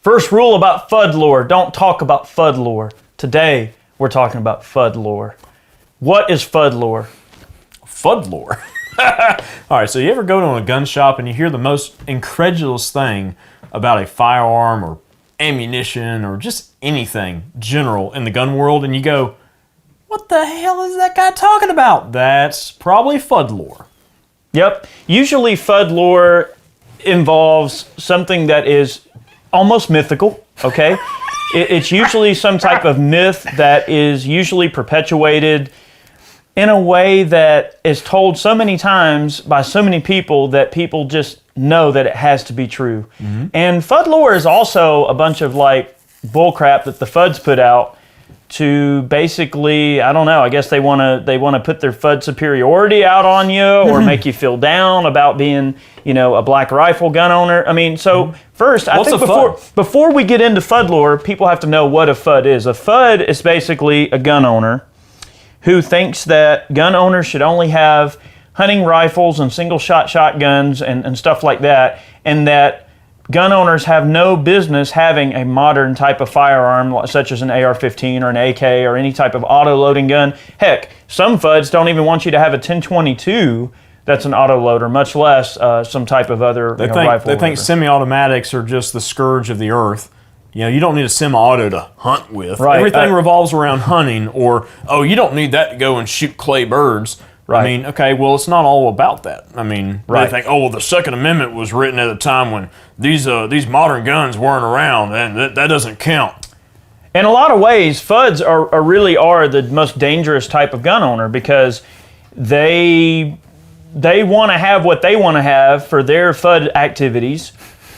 First rule about Fudd Lore, don't talk about Fudd Lore. Today, we're talking about Fudd Lore. What is Fudd Lore? Fudd Lore. All right, so you ever go to a gun shop and you hear the most incredulous thing about a firearm or ammunition or just anything general in the gun world, and you go, what the hell is that guy talking about? That's probably Fudd Lore. Yep. Usually Fudd Lore involves something that is almost mythical, okay? It's usually some type of myth that is usually perpetuated in a way that is told so many times by so many people that people just know that it has to be true. Mm-hmm. And Fudd Lore is also a bunch of like bullcrap that the Fudds put out to basically, I don't know, I guess they want to put their Fudd superiority out on you or make you feel down about being, a black rifle gun owner. I mean, so first, I think before we get into Fudd Lore, people have to know what a Fudd is. A Fudd is basically a gun owner who thinks that gun owners should only have hunting rifles and single-shot shotguns and stuff like that, and that gun owners have no business having a modern type of firearm, such as an AR-15 or an AK or any type of auto-loading gun. Heck, some Fudds don't even want you to have a 1022 that's an auto-loader, much less some type of other rifle. They think semi-automatics are just the scourge of the earth. You don't need a semi-auto to hunt with. Right. Everything revolves around hunting, or, you don't need that to go and shoot clay birds. Right. I mean, okay, well, it's not all about that. I mean, they think, the Second Amendment was written at a time when these modern guns weren't around, and that doesn't count. In a lot of ways, Fudds are really the most dangerous type of gun owner because they want to have what they want to have for their Fudd activities,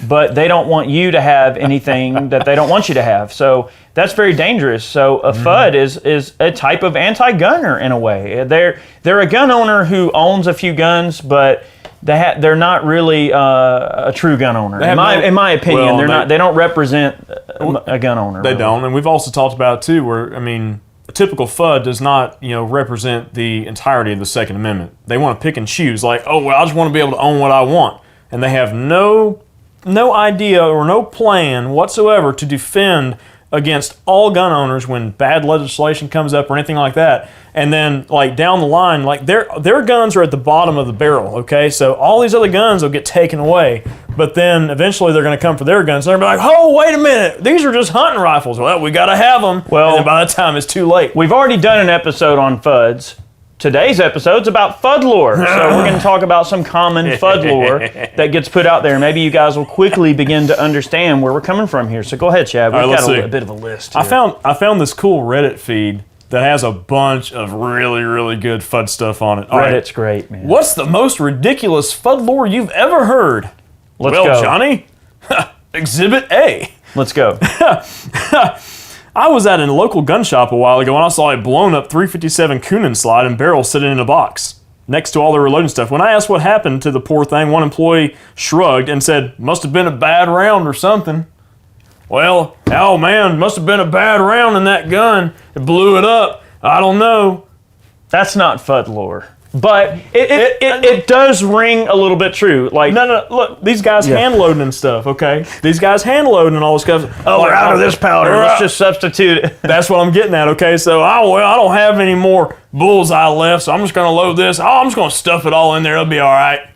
but they don't want you to have anything that they don't want you to have. So that's very dangerous. So a Fudd is a type of anti-gunner in a way. They're a gun owner who owns a few guns, but they're not really a true gun owner. In my opinion, they don't represent a gun owner. They don't, and we've also talked about it too, where a typical Fudd does not, represent the entirety of the Second Amendment. They want to pick and choose, like, I just want to be able to own what I want, and they have no idea or no plan whatsoever to defend against all gun owners when bad legislation comes up or anything like that. And then, like, down the line, like, their guns are at the bottom of the barrel, okay? So all these other guns will get taken away, but then eventually they're going to come for their guns. They're going to be like, wait a minute, these are just hunting rifles. Well, we got to have them. Well, and then by that time, it's too late. We've already done an episode on Fudds. Today's episode's about Fudd Lore, so we're going to talk about some common Fudd Lore that gets put out there. Maybe you guys will quickly begin to understand where we're coming from here. So go ahead, Chad. We've got a bit of a list here. I found this cool Reddit feed that has a bunch of really, really good Fudd stuff on it. Reddit's great, man. What's the most ridiculous Fudd Lore you've ever heard? Let's go. Johnny, Exhibit A. Let's go. I was at a local gun shop a while ago and I saw a blown up 357 Kunin slide and barrel sitting in a box next to all the reloading stuff. When I asked what happened to the poor thing, one employee shrugged and said, must have been a bad round or something. Well, must have been a bad round in that gun. It blew it up. I don't know. That's not Fudd Lore. But it does ring a little bit true. Like, no, look, these guys hand loading and stuff, okay? These guys hand loading and all this stuff. We're out of this powder. Let's just substitute it. That's what I'm getting at, okay? So, I don't have any more bullseye left, so I'm just going to load this. I'm just going to stuff it all in there. It'll be all right.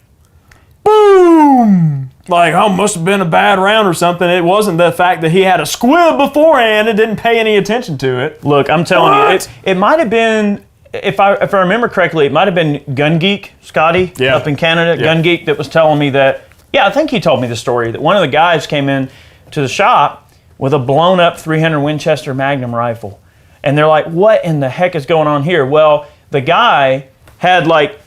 Boom! Like, must have been a bad round or something. It wasn't the fact that he had a squib beforehand and didn't pay any attention to it. Look, I'm telling you, it might have been... If I remember correctly, it might have been Gun Geek, Scotty, up in Canada, Gun Geek, that was telling me that, I think he told me the story, that one of the guys came in to the shop with a blown up 300 Winchester Magnum rifle. And they're like, what in the heck is going on here? Well, the guy had like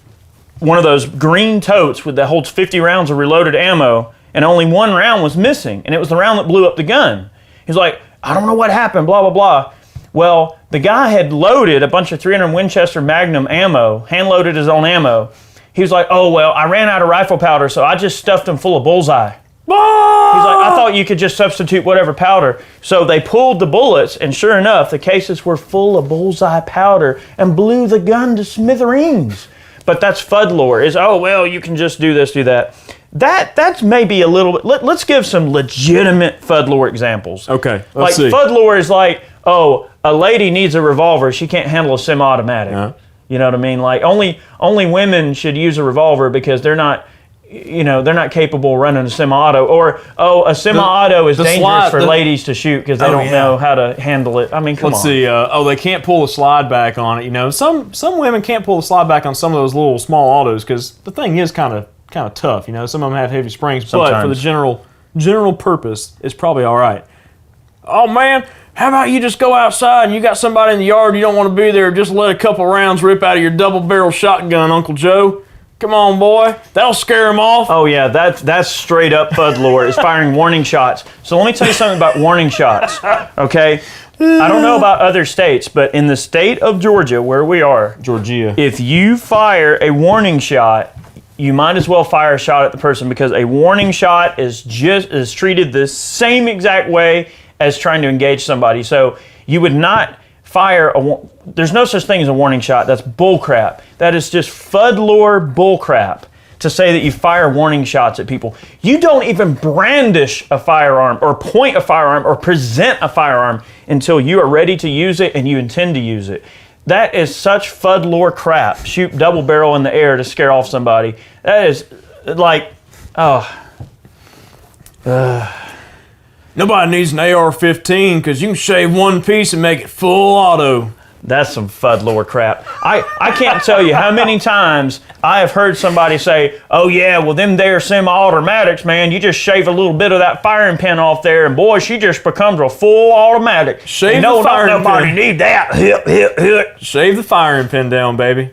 one of those green totes that holds 50 rounds of reloaded ammo, and only one round was missing, and it was the round that blew up the gun. He's like, I don't know what happened, blah, blah, blah. Well, the guy had loaded a bunch of 300 Winchester Magnum ammo, hand-loaded his own ammo. He was like, I ran out of rifle powder, so I just stuffed them full of bullseye. He's like, I thought you could just substitute whatever powder. So they pulled the bullets, and sure enough, the cases were full of bullseye powder and blew the gun to smithereens. But that's Fudd Lore, is, you can just do this, do that. that's maybe a little bit. Let's give some legitimate Fudd Lore examples. Okay, Like let's see. Fudd Lore is like, oh, a lady needs a revolver. She can't handle a semi-automatic. Yeah. You know what I mean? Like only women should use a revolver because they're not. They're not capable of running a semi-auto, or a semi-auto is dangerous for ladies to shoot because they don't know how to handle it. I mean, come on. Let's see. They can't pull the slide back on it. You know, some women can't pull the slide back on some of those little small autos because the thing is kind of tough. You know, some of them have heavy springs, but for the general purpose, it's probably all right. Oh man, how about you just go outside and you got somebody in the yard you don't want to be there? Just let a couple rounds rip out of your double-barrel shotgun, Uncle Joe. Come on, boy. That'll scare them off. Oh, yeah, that's straight up Fudd Lore. Is firing warning shots. So let me tell you something about warning shots, okay? I don't know about other states, but in the state of Georgia, where we are, Georgia, if you fire a warning shot, you might as well fire a shot at the person because a warning shot is treated the same exact way as trying to engage somebody. So you would not fire there's no such thing as a warning shot. That's bullcrap. That is just Fudd Lore bullcrap to say that you fire warning shots at people. You don't even brandish a firearm or point a firearm or present a firearm until you are ready to use it and you intend to use it. That is such Fudd Lore crap. Shoot double barrel in the air to scare off somebody. That is like, nobody needs an AR-15 because you can shave one piece and make it full auto. That's some Fudd Lore crap. I can't tell you how many times I have heard somebody say, oh yeah, well them there semi-automatics, man, you just shave a little bit of that firing pin off there and boy, she just becomes a full automatic. Shave no, the firing nobody pin. need that. Shave the firing pin down, baby.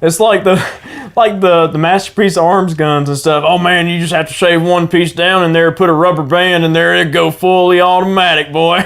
It's like the Masterpiece Arms guns and stuff. Oh man, you just have to shave one piece down in there, put a rubber band in there, it go fully automatic, boy.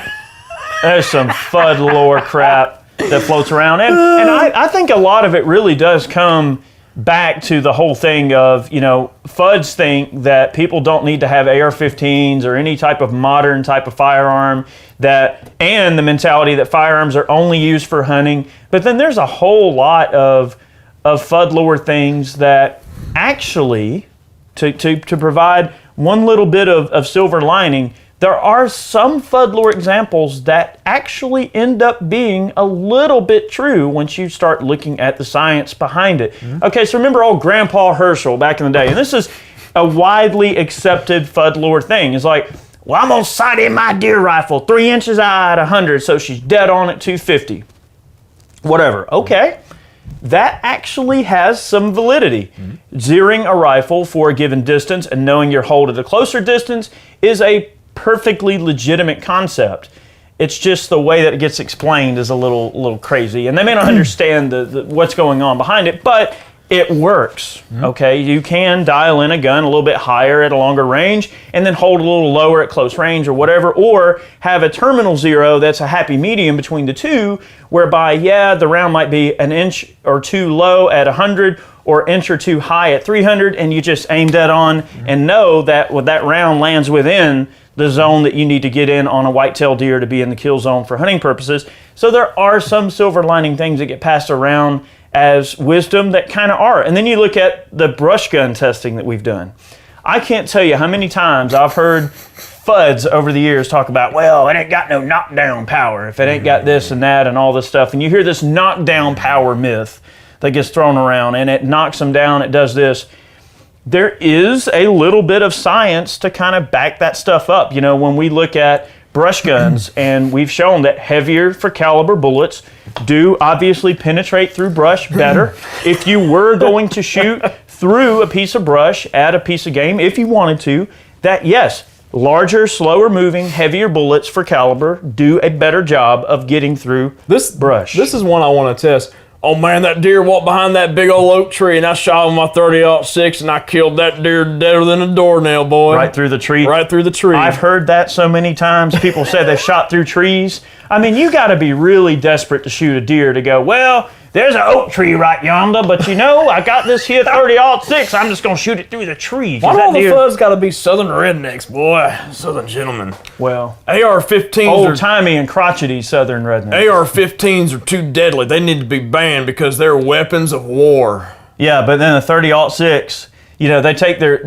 There's some Fudd Lore crap that floats around. And I think a lot of it really does come back to the whole thing of, Fudds think that people don't need to have AR-15s or any type of modern type of firearm, and the mentality that firearms are only used for hunting. But then there's a whole lot of Fudd Lore things that actually, to provide one little bit of silver lining, there are some Fudd Lore examples that actually end up being a little bit true once you start looking at the science behind it. Mm-hmm. Okay, so remember old Grandpa Herschel back in the day, and this is a widely accepted Fudd Lore thing. It's like, well, I'm gonna sight in my deer rifle 3 inches high at 100, so she's dead on at 250. Whatever, okay. That actually has some validity. Mm-hmm. Zeroing a rifle for a given distance and knowing your hold at a closer distance is a perfectly legitimate concept. It's just the way that it gets explained is a little crazy, and they may not understand what's going on behind it, but it works. Mm-hmm. Okay, you can dial in a gun a little bit higher at a longer range and then hold a little lower at close range or whatever, or have a terminal zero that's a happy medium between the two, whereby the round might be an inch or two low at 100 or an inch or two high at 300, and you just aim dead on and know that that round lands within the zone that you need to get in on a whitetail deer to be in the kill zone for hunting purposes. So there are some silver lining things that get passed around as wisdom that kind of are. And then you look at the brush gun testing that we've done. I can't tell you how many times I've heard Fudds over the years talk about, well, it ain't got no knockdown power if it ain't got this and that and all this stuff. And you hear this knockdown power myth that gets thrown around, and it knocks them down, it does this. There is a little bit of science to kind of back that stuff up. When we look at brush guns, and we've shown that heavier for caliber bullets do obviously penetrate through brush better. If you were going to shoot through a piece of brush at a piece of game, if you wanted to, that yes, larger, slower moving, heavier bullets for caliber do a better job of getting through brush. This is one I want to test. Oh man, that deer walked behind that big old oak tree and I shot with my 30-06 and I killed that deer deader than a doornail, boy. Right through the tree. Right through the tree. I've heard that so many times. People say they shot through trees. I mean, you got to be really desperate to shoot a deer to go, well, there's an oak tree right yonder, but I got this here 30-06. I'm just going to shoot it through the trees. Why do all the Fudds got to be southern rednecks, boy? Southern gentlemen. Well, AR-15s old-timey and crotchety southern rednecks. AR-15s are too deadly. They need to be banned because they're weapons of war. Yeah, but then the 30-06 You know, they take their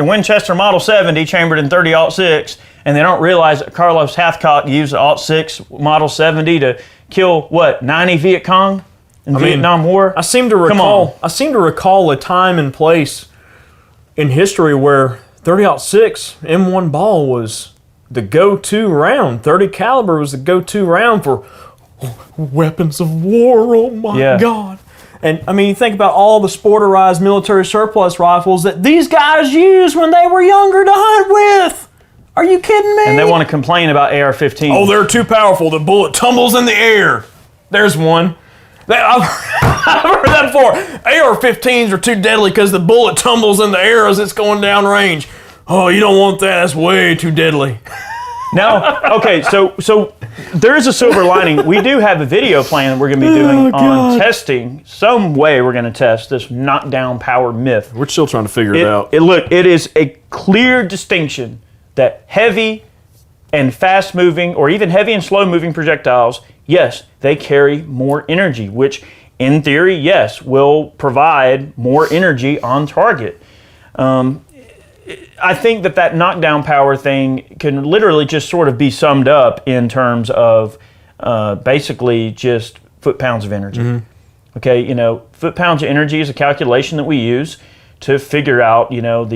Winchester Model 70 chambered in 30-06, and they don't realize that Carlos Hathcock used the 06 Model 70 to kill, what, 90 Viet Cong in Vietnam War? I seem to recall a time and place in history where 30-06 M1 ball was the go-to round. 30 caliber was the go-to round for weapons of war. Oh my God. And I mean, you think about all the sporterized military surplus rifles that these guys used when they were younger to hunt with. Are you kidding me? And they want to complain about AR-15. Oh, they're too powerful. The bullet tumbles in the air. There's one. I've heard that before. AR-15s are too deadly because the bullet tumbles in the air as it's going down range. Oh, you don't want that. That's way too deadly. Now, okay, so there is a silver lining. We do have a video plan that we're going to be doing on testing. Some way we're going to test this knockdown power myth. We're still trying to figure it out. Look, it is a clear distinction that heavy and fast-moving, or even heavy and slow-moving projectiles, yes, they carry more energy, which, in theory, yes, will provide more energy on target. I think that knockdown power thing can literally just sort of be summed up in terms of basically just foot-pounds of energy. Mm-hmm. Okay, you know, foot-pounds of energy is a calculation that we use to figure out, you know,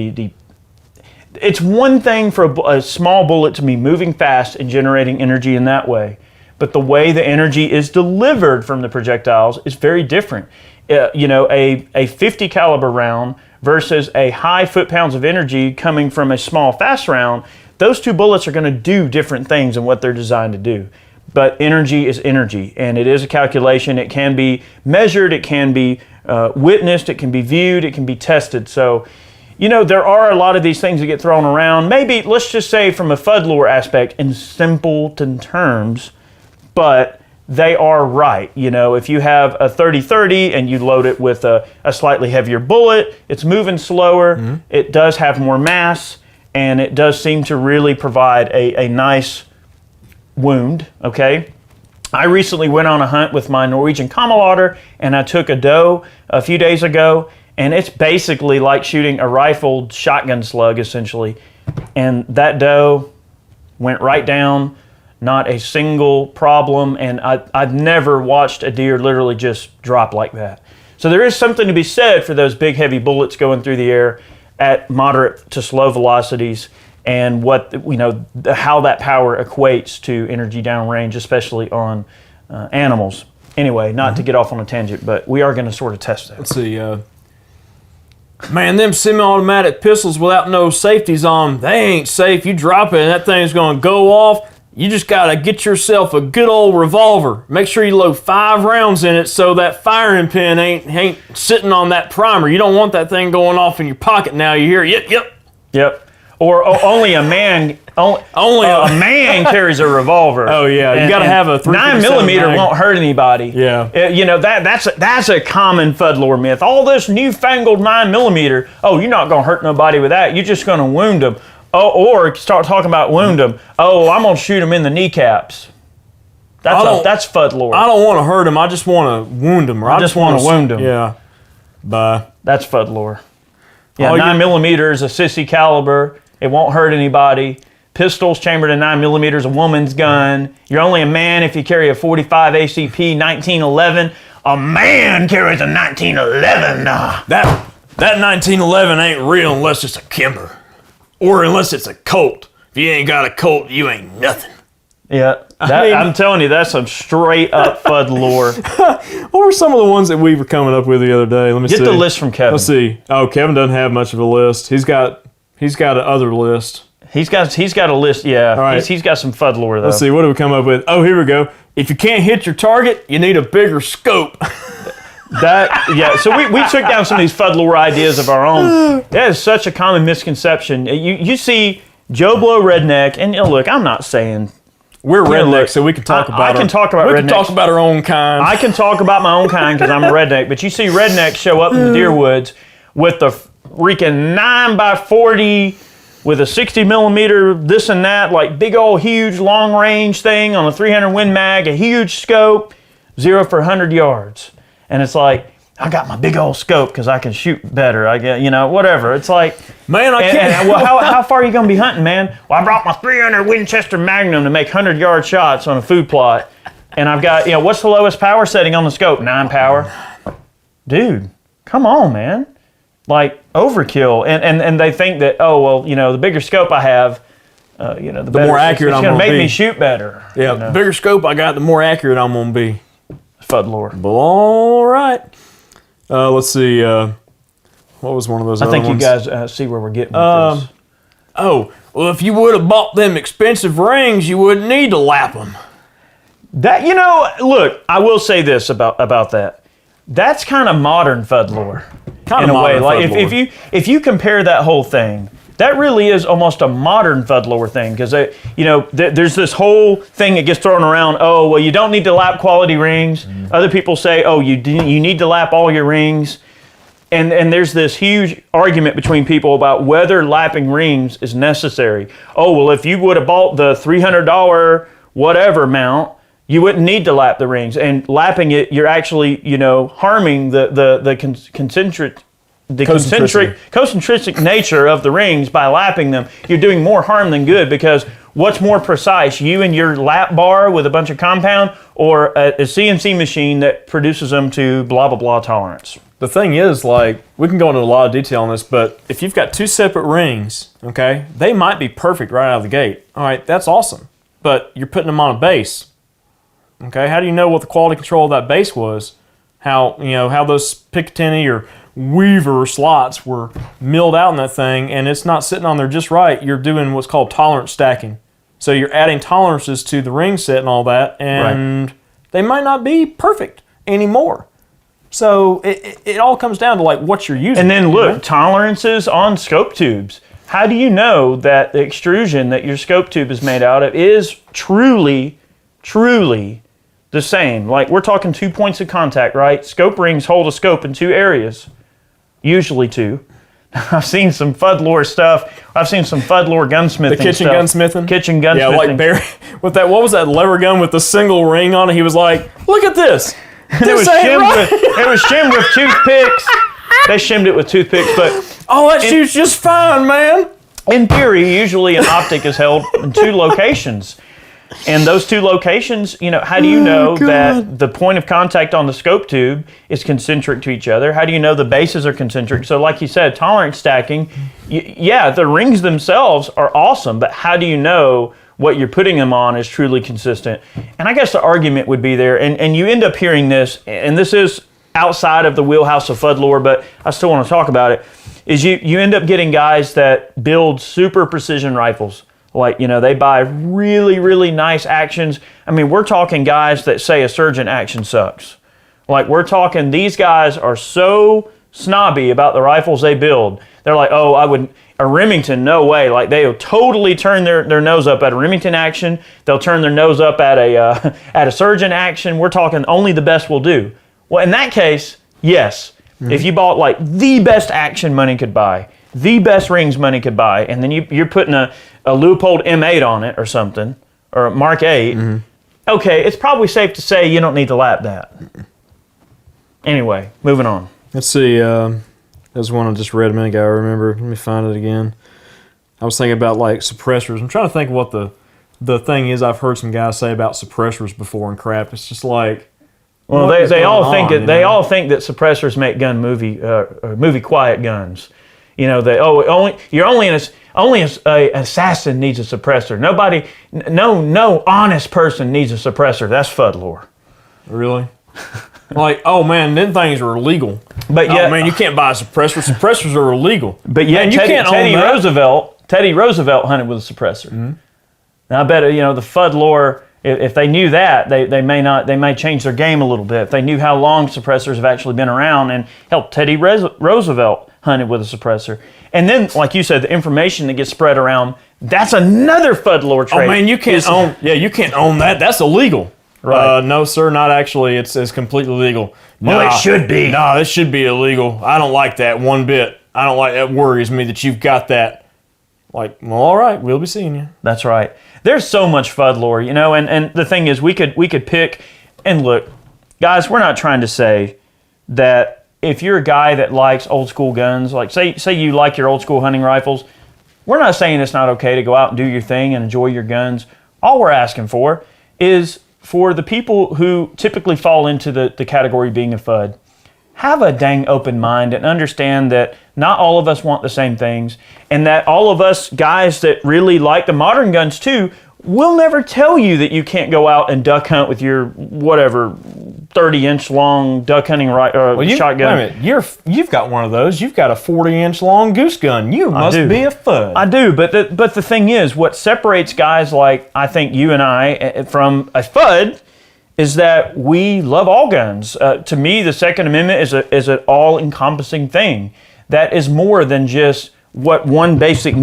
it's one thing for a small bullet to be moving fast and generating energy in that way, but the way the energy is delivered from the projectiles is very different. You know, a 50 caliber round versus a high foot-pounds of energy coming from a small fast round, those two bullets are going to do different things in what they're designed to do. But energy is energy, and it is a calculation. It can be measured, it can be witnessed, it can be viewed, it can be tested. So, you know, there are a lot of these things that get thrown around. Maybe, let's just say from a Fudd Lore aspect, in simpleton terms, but they are right. You know, if you have a 30-30 and you load it with a slightly heavier bullet, it's moving slower, it does have more mass, and it does seem to really provide a nice wound, okay? I recently went on a hunt with my Norwegian camelodder, and I took a doe a few days ago, and it's basically like shooting a rifled shotgun slug, essentially. And that doe went right down, not a single problem, and I've never watched a deer literally just drop like that. So there is something to be said for those big heavy bullets going through the air at moderate to slow velocities, and what, you know, how that power equates to energy downrange, especially on animals. Anyway, not to get off on a tangent, but we are going to sort of test that. Let's see. Man, them semi-automatic pistols without no safeties on them, they ain't safe. You drop it and that thing's going to go off. You just got to get yourself a good old revolver. Make sure you load 5 rounds in it so that firing pin ain't sitting on that primer. You don't want that thing going off in your pocket now. You hear, yep. Or only a man carries a revolver. Oh yeah, you got to have a 9mm won't hurt anybody. Yeah, you know, that's a common Fudd Lore myth. All this newfangled 9mm. Oh, you're not gonna hurt nobody with that. You're just gonna wound them. Oh, or start talking about wound them. Oh, I'm gonna shoot them in the kneecaps. That's Fudd Lore. I don't want to hurt them. I just want to wound them. I just want to wound them. Yeah, bye. That's Fudd Lore. Yeah, 9mm is a sissy caliber. It won't hurt anybody. Pistols chambered in 9mm is a woman's gun. You're only a man if you carry a 45 ACP 1911. A man carries a 1911. That 1911 ain't real unless it's a Kimber. Or unless it's a Colt. If you ain't got a Colt, you ain't nothing. Yeah, I'm telling you, that's some straight up Fudd Lore. What were some of the ones that we were coming up with the other day? Let me see. Get the list from Kevin. Let's see. Oh, Kevin doesn't have much of a list. He's got an other list. He's got a list, yeah. All right. He's got some Fudd Lore, though. Let's see, what do we come up with? Oh, here we go. If you can't hit your target, you need a bigger scope. So we took down some of these Fudd Lore ideas of our own. That is such a common misconception. You see Joe Blow redneck, and look, I'm not saying we're rednecks, so we can talk about. I can talk about rednecks. We can talk about our own kind. I can talk about my own kind because I'm a redneck. But you see rednecks show up in the deer woods with the freaking 9x40 with a 60mm this and that, like big old huge long range thing on a 300 Win Mag, a huge scope, 0 for 100 yards. And it's like, I got my big old scope because I can shoot better. I get, whatever. It's like, Man, I can't. and, well, how far are you going to be hunting, man? Well, I brought my 300 Winchester Magnum to make 100-yard shots on a food plot. And I've got, what's the lowest power setting on the scope? 9 power. Dude, come on, man. Like, overkill. And they think that, the bigger scope I have, the more accurate I'm going gonna to make be. me shoot better. Yeah, the bigger scope I got, the more accurate I'm going to be. Fudd Lore. All right. Let's see. What was one of those other I think ones? you guys see where we're getting with this. Oh, well, if you would have bought them expensive rings, you wouldn't need to lap them. That, look, I will say this about that. That's kind of modern Fudd Lore. Kind in of a way. modern Like Fudd Lore. if you compare that whole thing, that really is almost a modern Fudd Lore thing, because there's this whole thing that gets thrown around. Oh, well, you don't need to lap quality rings. Other people say, oh, you need to lap all your rings, and there's this huge argument between people about whether lapping rings is necessary. Oh, well, if you would have bought the $300 whatever mount, you wouldn't need to lap the rings. And lapping it, you're actually harming the concentric nature of the rings by lapping them. You're doing more harm than good, because what's more precise, you and your lap bar with a bunch of compound, or a CNC machine that produces them to blah, blah, blah tolerance? The thing is, like, we can go into a lot of detail on this, but if you've got 2 separate rings, okay, they might be perfect right out of the gate. All right, that's awesome. But you're putting them on a base. Okay, how do you know what the quality control of that base was? How those Picatinny or Weaver slots were milled out in that thing, and it's not sitting on there just right. You're doing what's called tolerance stacking. So you're adding tolerances to the ring set and all that, and they might not be perfect anymore. So it all comes down to like what you're using. And then look, tolerances on scope tubes. How do you know that the extrusion that your scope tube is made out of is truly the same? Like, we're talking 2 points of contact, right? Scope rings hold a scope in 2 areas, usually 2. I've seen some Fudd Lore stuff. I've seen some Fudd Lore gunsmithing. The kitchen stuff. gunsmithing? Kitchen gunsmithing. Yeah, like Barry, with that, what was that lever gun with the single ring on it? He was like, look at this. It was shimmed with toothpicks. They shimmed it with toothpicks, but that shoots just fine, man. in theory, usually an optic is held in 2 locations. And those 2 locations, how do you know that the point of contact on the scope tube is concentric to each other? How do you know the bases are concentric? So like you said, tolerance stacking, the rings themselves are awesome, but how do you know what you're putting them on is truly consistent? And I guess the argument would be there, and you end up hearing this, and this is outside of the wheelhouse of Fudd Lore, but I still want to talk about it, is you end up getting guys that build super precision rifles. Like, they buy really, really nice actions. I mean, we're talking guys that say a Surgeon action sucks. Like, we're talking, these guys are so snobby about the rifles they build. They're like, a Remington, no way. Like, they'll totally turn their nose up at a Remington action. They'll turn their nose up at a Surgeon action. We're talking only the best will do. Well, in that case, yes. Mm-hmm. If you bought, like, the best action money could buy, the best rings money could buy, and then you're putting a Leupold M8 on it or something, or a Mark 8, okay, it's probably safe to say you don't need to lap that. Anyway, moving on. Let's see. There's one I just read a minute ago. I remember. Let me find it again. I was thinking about like suppressors. I'm trying to think of what the thing is. I've heard some guys say about suppressors before and crap. It's just like, well, they all think that suppressors make movie quiet guns. Only an assassin needs a suppressor. No honest person needs a suppressor. That's Fudd Lore. Really? Like, oh man, them things are illegal. But yeah, oh man, you can't buy a suppressor. Suppressors are illegal. But yeah, man, Teddy Roosevelt hunted with a suppressor. Mm-hmm. Now I bet the Fudd Lore, if they knew that, they may change their game a little bit. If they knew how long suppressors have actually been around, and hell, Teddy Roosevelt hunted with a suppressor. And then, like you said, the information that gets spread around, that's another Fudd Lore trait. Oh man, you can't own that. That's illegal. Right. No, sir, not actually. It's completely legal. Well, it should be. No, it should be illegal. I don't like that one bit. I don't like that. Worries me that you've got that. Like, well, all right, we'll be seeing you. That's right. There's so much Fudd Lore, and the thing is, we could pick, and look, guys, we're not trying to say that if you're a guy that likes old school guns, like say you like your old school hunting rifles, we're not saying it's not okay to go out and do your thing and enjoy your guns. All we're asking for is for the people who typically fall into the category being a FUD, have a dang open mind and understand that not all of us want the same things, and that all of us guys that really like the modern guns too, will never tell you that you can't go out and duck hunt with your whatever 30-inch long duck hunting shotgun. Wait a minute, you've got one of those. You've got a 40-inch long goose gun. You must be a FUD. I do, but the thing is, what separates guys like I think you and I from a FUD is that we love all guns. To me, the Second Amendment is an all-encompassing thing that is more than just what one basic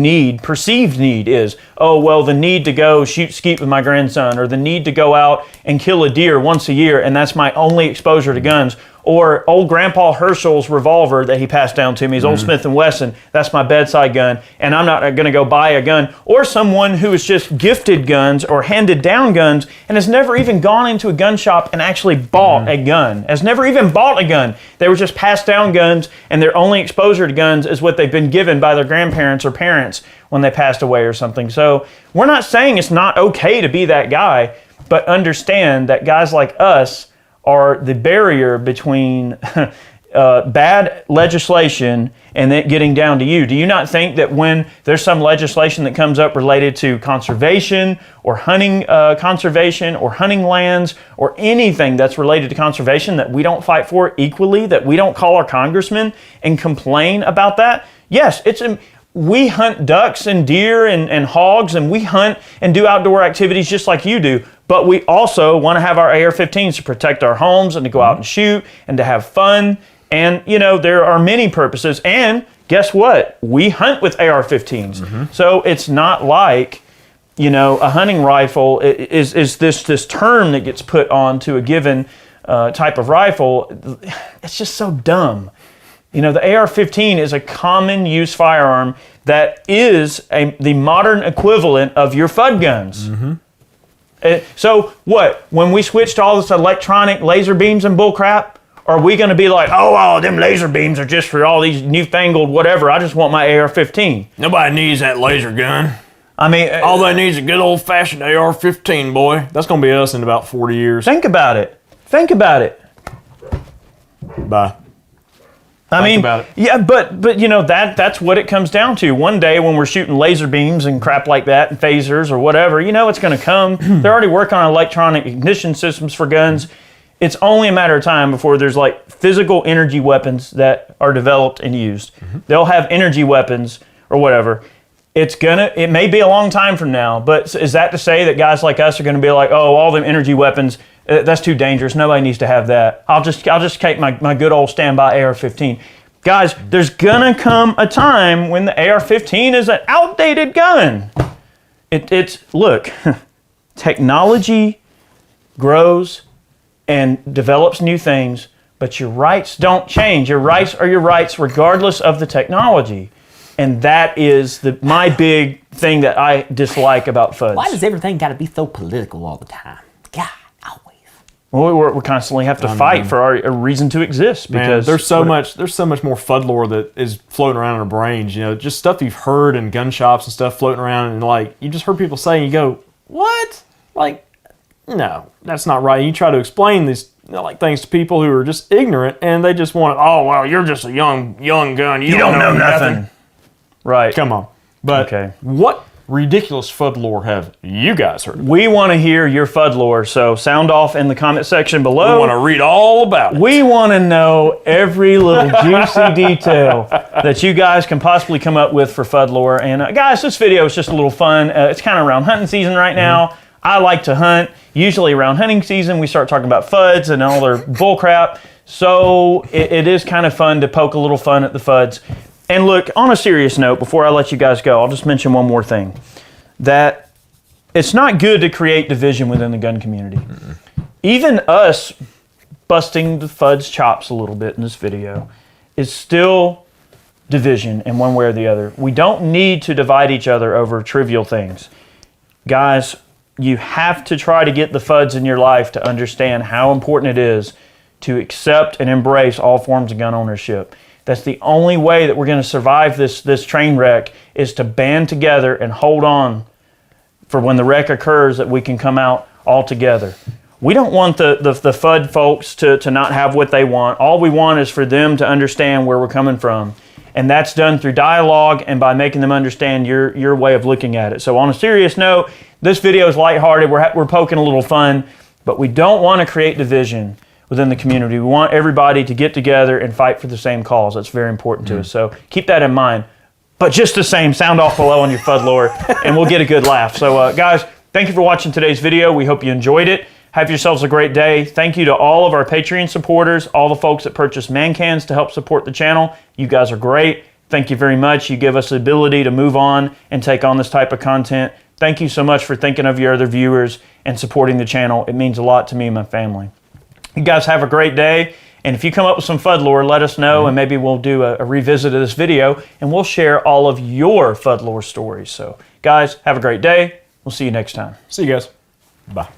perceived need is. Oh, well, the need to go shoot skeet with my grandson, or the need to go out and kill a deer once a year, and that's my only exposure to guns. Or old Grandpa Herschel's revolver that he passed down to me, his old Smith & Wesson, that's my bedside gun, and I'm not going to go buy a gun. Or someone who is just gifted guns or handed down guns and has never even gone into a gun shop and actually bought a gun, has never even bought a gun. They were just passed down guns, and their only exposure to guns is what they've been given by their grandparents or parents when they passed away or something. So we're not saying it's not okay to be that guy, but understand that guys like us are the barrier between bad legislation and it getting down to you. Do you not think that when there's some legislation that comes up related to conservation or hunting conservation or hunting lands or anything that's related to conservation that we don't fight for equally, that we don't call our congressmen and complain about that? Yes, we hunt ducks and deer and hogs, and we hunt and do outdoor activities just like you do. But we also want to have our AR-15s to protect our homes and to go out and shoot and to have fun. And, there are many purposes. And guess what? We hunt with AR-15s. So it's not like, a hunting rifle is this term that gets put onto a given type of rifle. It's just so dumb. The AR-15 is a common use firearm that is the modern equivalent of your FUD guns. So what? When we switch to all this electronic laser beams and bull crap, are we going to be like, oh, them laser beams are just for all these newfangled whatever, I just want my AR-15? Nobody needs that laser gun. I mean, all they need is a good old-fashioned AR-15, boy. That's going to be us in about 40 years. Think about it. Bye. I mean, yeah, but that's what it comes down to. One day when we're shooting laser beams and crap like that and phasers or whatever, it's going to come. They're already working on electronic ignition systems for guns. It's only a matter of time before there's like physical energy weapons that are developed and used. They'll have energy weapons or whatever. It may be a long time from now, but is that to say that guys like us are going to be like, oh, all them energy weapons, that's too dangerous. Nobody needs to have that. I'll just take my good old standby AR-15. Guys, there's gonna come a time when the AR-15 is an outdated gun. Look, technology grows and develops new things, but your rights don't change. Your rights are your rights regardless of the technology. And that is my big thing that I dislike about FUDs. Why does everything got to be so political all the time? God, always. Well, we constantly have to fight for our reason to exist because there's so much more FUD lore that is floating around in our brains. Just stuff you've heard in gun shops and stuff floating around, and you just heard people say, and you go, "What? No, that's not right." And you try to explain these things to people who are just ignorant, and they just want, "Oh, well, you're just a young gun. You don't know nothing." Right. Come on. But what ridiculous FUD lore have you guys heard about? We want to hear your FUD lore, so sound off in the comment section below. We want to read all about it. We want to know every little juicy detail that you guys can possibly come up with for FUD lore. And guys, this video is just a little fun. It's kind of around hunting season right now. I like to hunt. Usually around hunting season, we start talking about FUDs and all their bull crap. So it is kind of fun to poke a little fun at the FUDs. And look, on a serious note, before I let you guys go, I'll just mention one more thing. That it's not good to create division within the gun community. Even us busting the FUD's chops a little bit in this video is still division in one way or the other. We don't need to divide each other over trivial things. Guys, you have to try to get the FUDs in your life to understand how important it is to accept and embrace all forms of gun ownership. That's the only way that we're going to survive this train wreck, is to band together and hold on for when the wreck occurs, that we can come out all together. We don't want the FUD folks to not have what they want. All we want is for them to understand where we're coming from. And that's done through dialogue and by making them understand your way of looking at it. So on a serious note, this video is lighthearted. We're poking a little fun, but we don't want to create division within the community. We want everybody to get together and fight for the same cause. That's very important to us. So keep that in mind. But just the same, sound off below on your FUD lore, and we'll get a good laugh. So guys, thank you for watching today's video. We hope you enjoyed it. Have yourselves a great day. Thank you to all of our Patreon supporters, all the folks that purchase man cans to help support the channel. You guys are great. Thank you very much. You give us the ability to move on and take on this type of content. Thank you so much for thinking of your other viewers and supporting the channel. It means a lot to me and my family. You guys have a great day. And if you come up with some FUD lore, let us know, and maybe we'll do a revisit of this video, and we'll share all of your FUD lore stories. So guys, have a great day. We'll see you next time. See you guys. Bye.